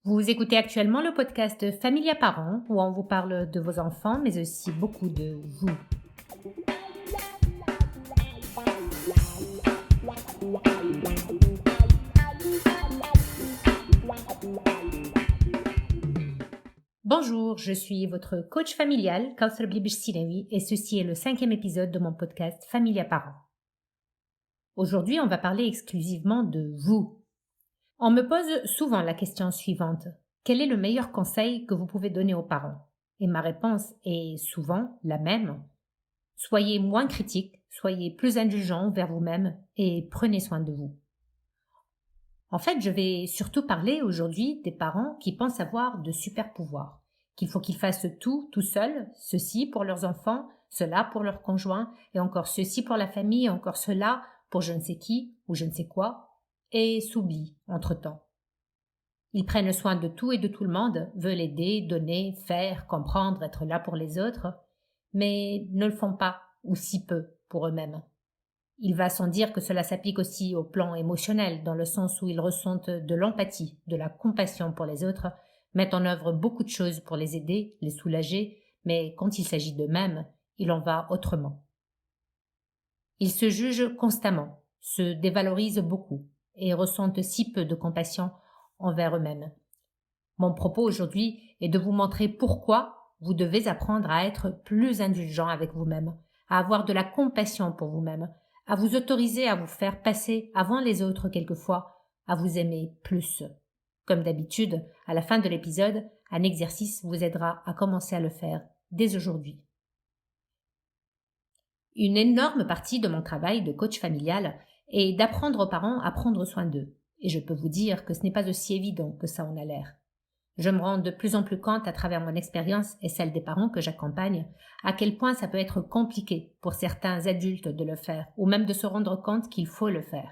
Vous écoutez actuellement le podcast Familia Parents où on vous parle de vos enfants mais aussi beaucoup de vous. Bonjour, je suis votre coach familial, Kauthar Blibish Silawi, et ceci est le 5e épisode de mon podcast Familia Parents. Aujourd'hui, on va parler exclusivement de vous. On me pose souvent la question suivante. Quel est le meilleur conseil que vous pouvez donner aux parents? Et ma réponse est souvent la même. Soyez moins critique, soyez plus indulgent vers vous-même et prenez soin de vous. En fait, je vais surtout parler aujourd'hui des parents qui pensent avoir de super pouvoirs, qu'il faut qu'ils fassent tout seuls, ceci pour leurs enfants, cela pour leurs conjoints, et encore ceci pour la famille, et encore cela pour je ne sais qui ou je ne sais quoi, et s'oublient entre-temps. Ils prennent soin de tout et de tout le monde, veulent aider, donner, faire, comprendre, être là pour les autres, mais ne le font pas, ou si peu, pour eux-mêmes. Il va sans dire que cela s'applique aussi au plan émotionnel, dans le sens où ils ressentent de l'empathie, de la compassion pour les autres, mettent en œuvre beaucoup de choses pour les aider, les soulager, mais quand il s'agit d'eux-mêmes, il en va autrement. Ils se jugent constamment, se dévalorisent beaucoup et ressentent si peu de compassion envers eux-mêmes. Mon propos aujourd'hui est de vous montrer pourquoi vous devez apprendre à être plus indulgent avec vous-même, à avoir de la compassion pour vous-même, à vous autoriser à vous faire passer avant les autres quelquefois, à vous aimer plus. Comme d'habitude, à la fin de l'épisode, un exercice vous aidera à commencer à le faire dès aujourd'hui. Une énorme partie de mon travail de coach familial est d'apprendre aux parents à prendre soin d'eux. Et je peux vous dire que ce n'est pas aussi évident que ça en a l'air. Je me rends de plus en plus compte à travers mon expérience et celle des parents que j'accompagne à quel point ça peut être compliqué pour certains adultes de le faire ou même de se rendre compte qu'il faut le faire.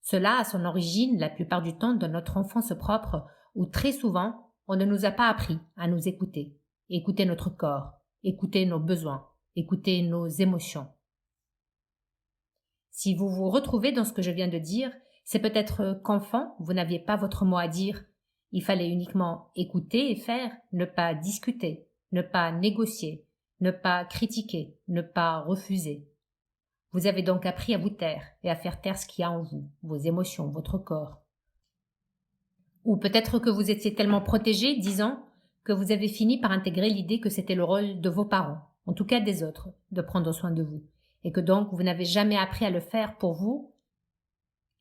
Cela a son origine la plupart du temps dans notre enfance propre où très souvent on ne nous a pas appris à nous écouter, écouter notre corps, écouter nos besoins, écouter nos émotions. Si vous vous retrouvez dans ce que je viens de dire, c'est peut-être qu'enfant vous n'aviez pas votre mot à dire. Il fallait uniquement écouter et faire, ne pas discuter, ne pas négocier, ne pas critiquer, ne pas refuser. Vous avez donc appris à vous taire et à faire taire ce qu'il y a en vous, vos émotions, votre corps. Ou peut-être que vous étiez tellement protégé, disons, que vous avez fini par intégrer l'idée que c'était le rôle de vos parents, en tout cas des autres, de prendre soin de vous, et que donc vous n'avez jamais appris à le faire pour vous.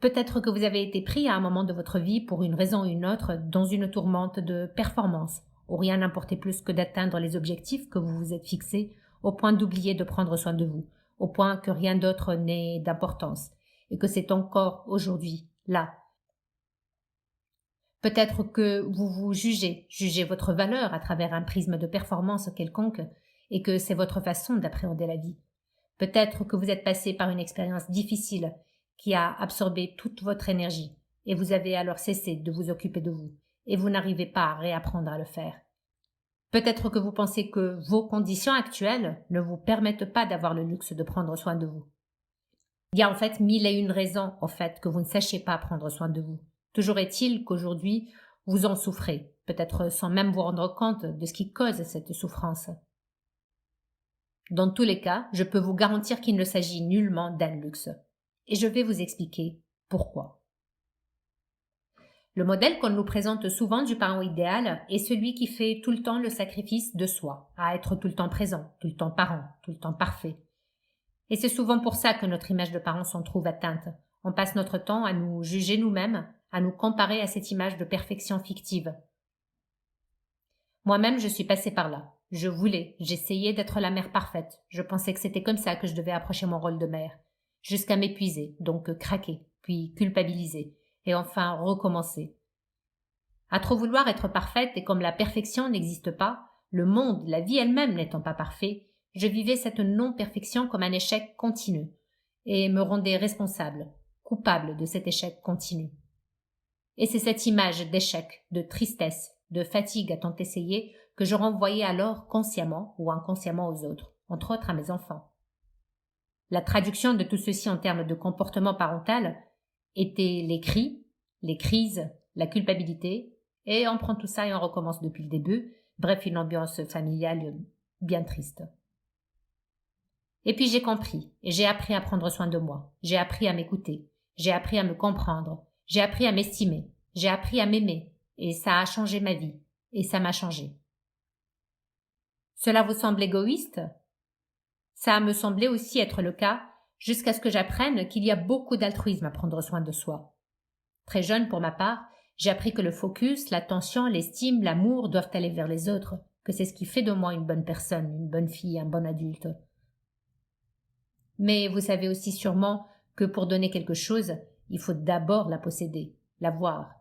Peut-être que vous avez été pris à un moment de votre vie pour une raison ou une autre dans une tourmente de performance, où rien n'importait plus que d'atteindre les objectifs que vous vous êtes fixés, au point d'oublier de prendre soin de vous, au point que rien d'autre n'est d'importance, et que c'est encore aujourd'hui, là. Peut-être que vous vous jugez votre valeur à travers un prisme de performance quelconque, et que c'est votre façon d'appréhender la vie. Peut-être que vous êtes passé par une expérience difficile qui a absorbé toute votre énergie, et vous avez alors cessé de vous occuper de vous, et vous n'arrivez pas à réapprendre à le faire. Peut-être que vous pensez que vos conditions actuelles ne vous permettent pas d'avoir le luxe de prendre soin de vous. Il y a en fait 1001 raisons au fait que vous ne sachiez pas prendre soin de vous. Toujours est-il qu'aujourd'hui, vous en souffrez, peut-être sans même vous rendre compte de ce qui cause cette souffrance. Dans tous les cas, je peux vous garantir qu'il ne s'agit nullement d'un luxe. Et je vais vous expliquer pourquoi. Le modèle qu'on nous présente souvent du parent idéal est celui qui fait tout le temps le sacrifice de soi, à être tout le temps présent, tout le temps parent, tout le temps parfait. Et c'est souvent pour ça que notre image de parent s'en trouve atteinte. On passe notre temps à nous juger nous-mêmes, à nous comparer à cette image de perfection fictive. Moi-même, je suis passée par là. J'essayais d'être la mère parfaite. Je pensais que c'était comme ça que je devais approcher mon rôle de mère. Jusqu'à m'épuiser, donc craquer, puis culpabiliser, et enfin recommencer. À trop vouloir être parfaite et comme la perfection n'existe pas, le monde, la vie elle-même n'étant pas parfait, je vivais cette non-perfection comme un échec continu, et me rendais responsable, coupable de cet échec continu. Et c'est cette image d'échec, de tristesse, de fatigue à tant essayer que je renvoyais alors consciemment ou inconsciemment aux autres, entre autres à mes enfants. La traduction de tout ceci en termes de comportement parental était les cris, les crises, la culpabilité, et on prend tout ça et on recommence depuis le début. Bref, une ambiance familiale bien triste. Et puis j'ai compris, et j'ai appris à prendre soin de moi, j'ai appris à m'écouter, j'ai appris à me comprendre, j'ai appris à m'estimer, j'ai appris à m'aimer, et ça a changé ma vie, et ça m'a changé. Cela vous semble égoïste? Ça me semblait aussi être le cas, jusqu'à ce que j'apprenne qu'il y a beaucoup d'altruisme à prendre soin de soi. Très jeune pour ma part, j'ai appris que le focus, l'attention, l'estime, l'amour doivent aller vers les autres, que c'est ce qui fait de moi une bonne personne, une bonne fille, un bon adulte. Mais vous savez aussi sûrement que pour donner quelque chose, il faut d'abord la posséder, l'avoir.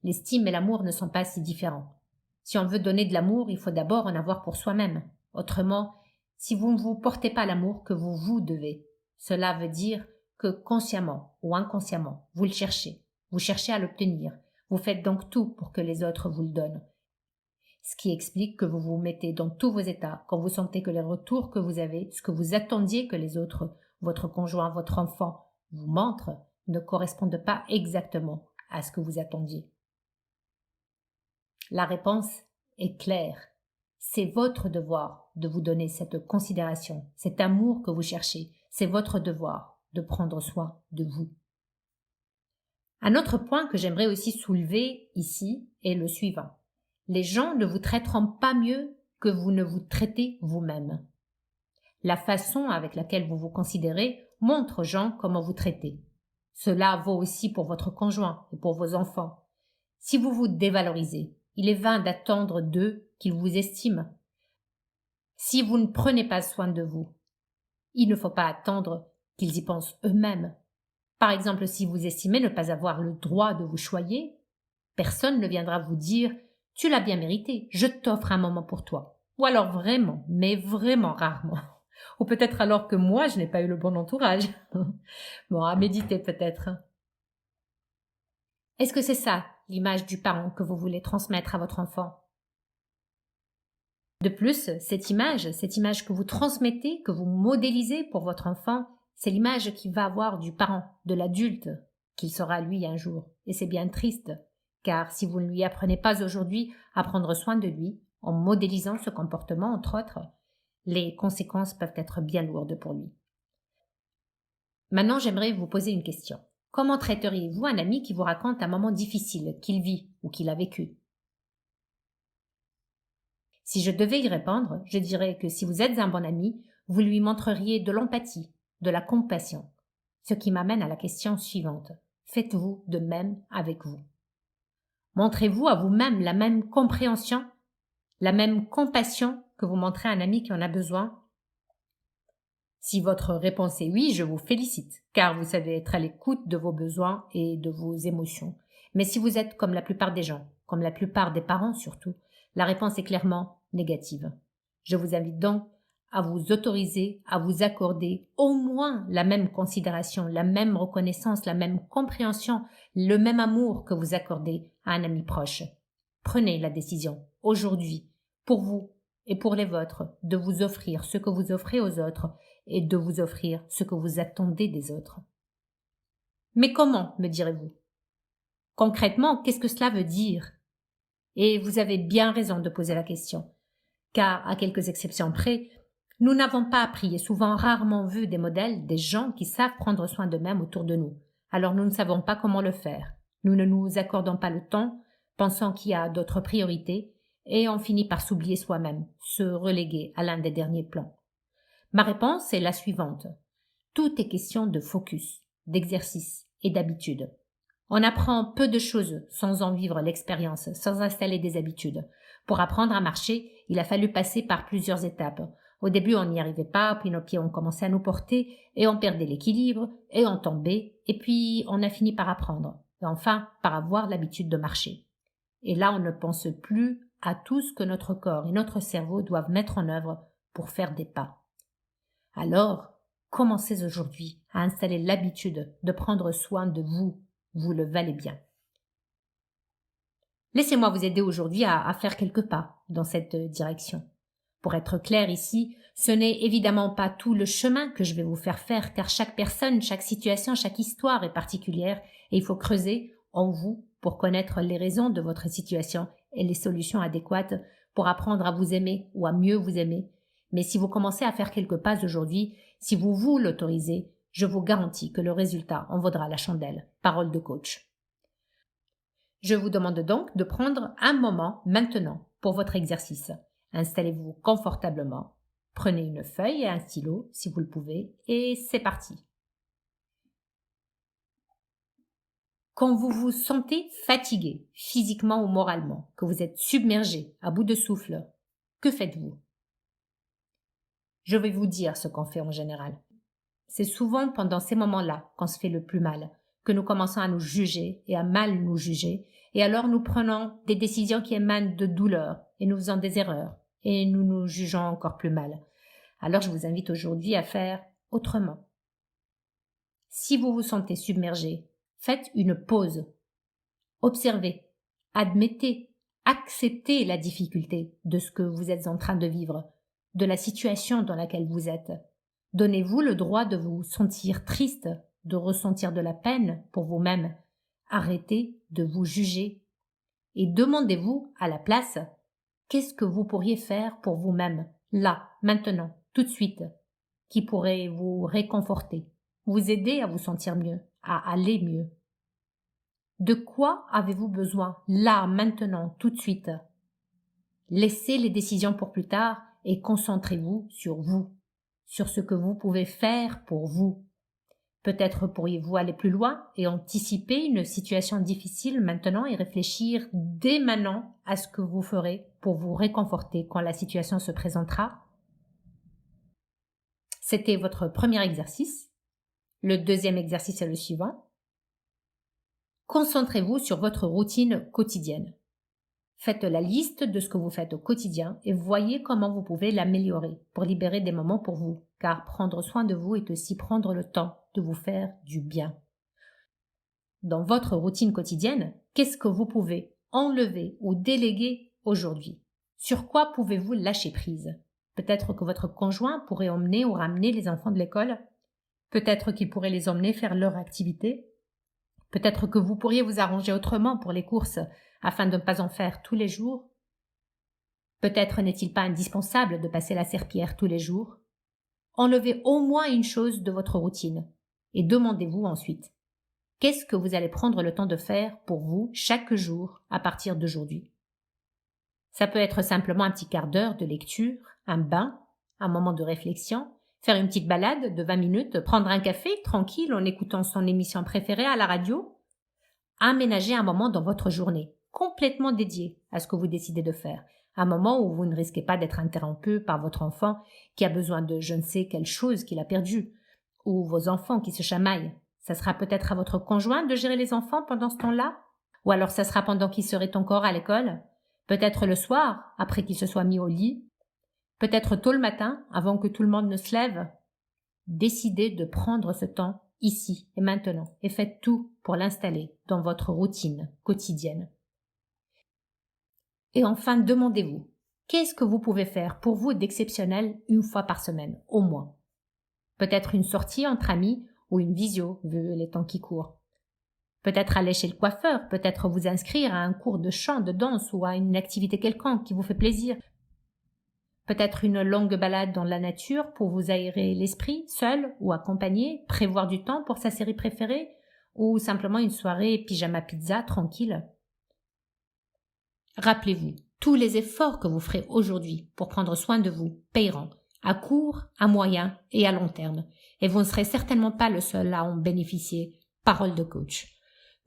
L'estime et l'amour ne sont pas si différents. Si on veut donner de l'amour, il faut d'abord en avoir pour soi-même. Autrement, si vous ne vous portez pas l'amour que vous devez, cela veut dire que consciemment ou inconsciemment, vous le cherchez, vous cherchez à l'obtenir, vous faites donc tout pour que les autres vous le donnent. Ce qui explique que vous vous mettez dans tous vos états quand vous sentez que les retours que vous avez, ce que vous attendiez que les autres, votre conjoint, votre enfant, vous montrent, ne correspondent pas exactement à ce que vous attendiez. La réponse est claire. C'est votre devoir de vous donner cette considération, cet amour que vous cherchez. C'est votre devoir de prendre soin de vous. Un autre point que j'aimerais aussi soulever ici est le suivant. Les gens ne vous traiteront pas mieux que vous ne vous traitez vous-même. La façon avec laquelle vous vous considérez montre aux gens comment vous traitez. Cela vaut aussi pour votre conjoint et pour vos enfants. Si vous vous dévalorisez, il est vain d'attendre d'eux qu'ils vous estiment. Si vous ne prenez pas soin de vous, il ne faut pas attendre qu'ils y pensent eux-mêmes. Par exemple, si vous estimez ne pas avoir le droit de vous choyer, personne ne viendra vous dire « Tu l'as bien mérité, je t'offre un moment pour toi ». Ou alors vraiment, mais vraiment rarement. Ou peut-être alors que moi, je n'ai pas eu le bon entourage. Bon, à méditer peut-être. Est-ce que c'est ça, l'image du parent que vous voulez transmettre à votre enfant? De plus, cette image que vous transmettez, que vous modélisez pour votre enfant, c'est l'image qu'il va avoir du parent, de l'adulte, qu'il sera lui un jour. Et c'est bien triste, car si vous ne lui apprenez pas aujourd'hui à prendre soin de lui, en modélisant ce comportement, entre autres, les conséquences peuvent être bien lourdes pour lui. Maintenant, j'aimerais vous poser une question. Comment traiteriez-vous un ami qui vous raconte un moment difficile qu'il vit ou qu'il a vécu? Si je devais y répondre, je dirais que si vous êtes un bon ami, vous lui montreriez de l'empathie, de la compassion. Ce qui m'amène à la question suivante. Faites-vous de même avec vous? Montrez-vous à vous-même la même compréhension, la même compassion que vous montrez à un ami qui en a besoin? Si votre réponse est oui, je vous félicite, car vous savez être à l'écoute de vos besoins et de vos émotions. Mais si vous êtes comme la plupart des gens, comme la plupart des parents surtout, la réponse est clairement négative. Je vous invite donc à vous autoriser, à vous accorder au moins la même considération, la même reconnaissance, la même compréhension, le même amour que vous accordez à un ami proche. Prenez la décision, aujourd'hui, pour vous et pour les vôtres, de vous offrir ce que vous offrez aux autres et de vous offrir ce que vous attendez des autres. Mais comment, me direz-vous? Concrètement, qu'est-ce que cela veut dire? Et vous avez bien raison de poser la question, car, à quelques exceptions près, nous n'avons pas appris et souvent rarement vu des modèles, des gens qui savent prendre soin d'eux-mêmes autour de nous. Alors nous ne savons pas comment le faire. Nous ne nous accordons pas le temps, pensant qu'il y a d'autres priorités, et on finit par s'oublier soi-même, se reléguer à l'un des derniers plans. Ma réponse est la suivante. Tout est question de focus, d'exercice et d'habitude. On apprend peu de choses sans en vivre l'expérience, sans installer des habitudes. Pour apprendre à marcher, il a fallu passer par plusieurs étapes. Au début, on n'y arrivait pas, puis nos pieds ont commencé à nous porter, et on perdait l'équilibre, et on tombait, et puis on a fini par apprendre, et enfin par avoir l'habitude de marcher. Et là, on ne pense plus à tout ce que notre corps et notre cerveau doivent mettre en œuvre pour faire des pas. Alors, commencez aujourd'hui à installer l'habitude de prendre soin de vous. Vous le valez bien. Laissez-moi vous aider aujourd'hui à faire quelques pas dans cette direction. Pour être clair ici, ce n'est évidemment pas tout le chemin que je vais vous faire car chaque personne, chaque situation, chaque histoire est particulière et il faut creuser en vous pour connaître les raisons de votre situation et les solutions adéquates pour apprendre à vous aimer ou à mieux vous aimer. Mais si vous commencez à faire quelques pas aujourd'hui, si vous vous l'autorisez, je vous garantis que le résultat en vaudra la chandelle. Parole de coach. Je vous demande donc de prendre un moment maintenant pour votre exercice. Installez-vous confortablement. Prenez une feuille et un stylo si vous le pouvez et c'est parti. Quand vous vous sentez fatigué, physiquement ou moralement, que vous êtes submergé, à bout de souffle, que faites-vous? Je vais vous dire ce qu'on fait en général. C'est souvent pendant ces moments-là qu'on se fait le plus mal, que nous commençons à nous juger et à mal nous juger, et alors nous prenons des décisions qui émanent de douleur et nous faisons des erreurs, et nous nous jugeons encore plus mal. Alors je vous invite aujourd'hui à faire autrement. Si vous vous sentez submergé, faites une pause. Observez, admettez, acceptez la difficulté de ce que vous êtes en train de vivre, de la situation dans laquelle vous êtes. Donnez-vous le droit de vous sentir triste, de ressentir de la peine pour vous-même. Arrêtez de vous juger et demandez-vous à la place qu'est-ce que vous pourriez faire pour vous-même, là, maintenant, tout de suite, qui pourrait vous réconforter, vous aider à vous sentir mieux, à aller mieux. De quoi avez-vous besoin, là, maintenant, tout de suite? Laissez les décisions pour plus tard et concentrez-vous, sur ce que vous pouvez faire pour vous. Peut-être pourriez-vous aller plus loin et anticiper une situation difficile maintenant et réfléchir dès maintenant à ce que vous ferez pour vous réconforter quand la situation se présentera. C'était votre premier exercice. Le deuxième exercice est le suivant. Concentrez-vous sur votre routine quotidienne. Faites la liste de ce que vous faites au quotidien et voyez comment vous pouvez l'améliorer pour libérer des moments pour vous, car prendre soin de vous est aussi prendre le temps de vous faire du bien. Dans votre routine quotidienne, qu'est-ce que vous pouvez enlever ou déléguer aujourd'hui? Sur quoi pouvez-vous lâcher prise? Peut-être que votre conjoint pourrait emmener ou ramener les enfants de l'école. Peut-être qu'il pourrait les emmener faire leur activité. Peut-être que vous pourriez vous arranger autrement pour les courses afin de ne pas en faire tous les jours. Peut-être n'est-il pas indispensable de passer la serpillière tous les jours. Enlevez au moins une chose de votre routine et demandez-vous ensuite qu'est-ce que vous allez prendre le temps de faire pour vous chaque jour à partir d'aujourd'hui. Ça peut être simplement un petit quart d'heure de lecture, un bain, un moment de réflexion, faire une petite balade de 20 minutes, prendre un café tranquille en écoutant son émission préférée à la radio. Aménagez un moment dans votre journée, complètement dédié à ce que vous décidez de faire. Un moment où vous ne risquez pas d'être interrompu par votre enfant qui a besoin de je ne sais quelle chose qu'il a perdue, ou vos enfants qui se chamaillent. Ça sera peut-être à votre conjoint de gérer les enfants pendant ce temps-là, ou alors ça sera pendant qu'il serait encore à l'école, peut-être le soir, après qu'il se soit mis au lit, peut-être tôt le matin, avant que tout le monde ne se lève. Décidez de prendre ce temps ici et maintenant et faites tout pour l'installer dans votre routine quotidienne. Et enfin, demandez-vous, qu'est-ce que vous pouvez faire pour vous d'exceptionnel une fois par semaine, au moins? Peut-être une sortie entre amis ou une visio, vu les temps qui courent. Peut-être aller chez le coiffeur, peut-être vous inscrire à un cours de chant, de danse ou à une activité quelconque qui vous fait plaisir. Peut-être une longue balade dans la nature pour vous aérer l'esprit, seul ou accompagné, prévoir du temps pour sa série préférée, ou simplement une soirée pyjama pizza tranquille. Rappelez-vous, tous les efforts que vous ferez aujourd'hui pour prendre soin de vous paieront, à court, à moyen et à long terme, et vous ne serez certainement pas le seul à en bénéficier. Parole de coach.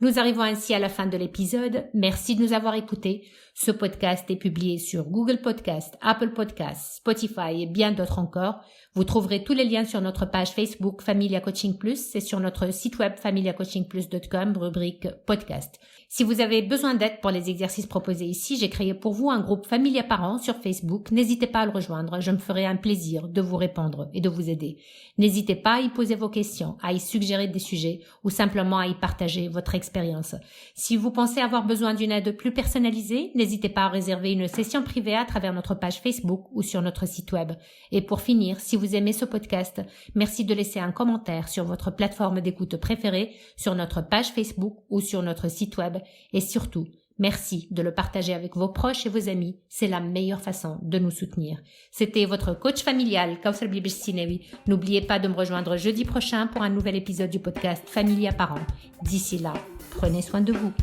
Nous arrivons ainsi à la fin de l'épisode. Merci de nous avoir écoutés. Ce podcast est publié sur Google Podcast, Apple Podcast, Spotify et bien d'autres encore. Vous trouverez tous les liens sur notre page Facebook Familia Coaching Plus et sur notre site web familiacoachingplus.com, rubrique podcast. Si vous avez besoin d'aide pour les exercices proposés ici, j'ai créé pour vous un groupe Familia Parents sur Facebook. N'hésitez pas à le rejoindre. Je me ferai un plaisir de vous répondre et de vous aider. N'hésitez pas à y poser vos questions, à y suggérer des sujets ou simplement à y partager votre expérience. Si vous pensez avoir besoin d'une aide plus personnalisée, n'hésitez pas à réserver une session privée à travers notre page Facebook ou sur notre site web. Et pour finir, si vous aimez ce podcast, merci de laisser un commentaire sur votre plateforme d'écoute préférée, sur notre page Facebook ou sur notre site web. blog et surtout, merci de le partager avec vos proches et vos amis. C'est la meilleure façon de nous soutenir. C'était votre coach familial, Kawthar Blibish Sinewi. N'oubliez pas de me rejoindre jeudi prochain pour un nouvel épisode du podcast Familia Parents. D'ici là, prenez soin de vous.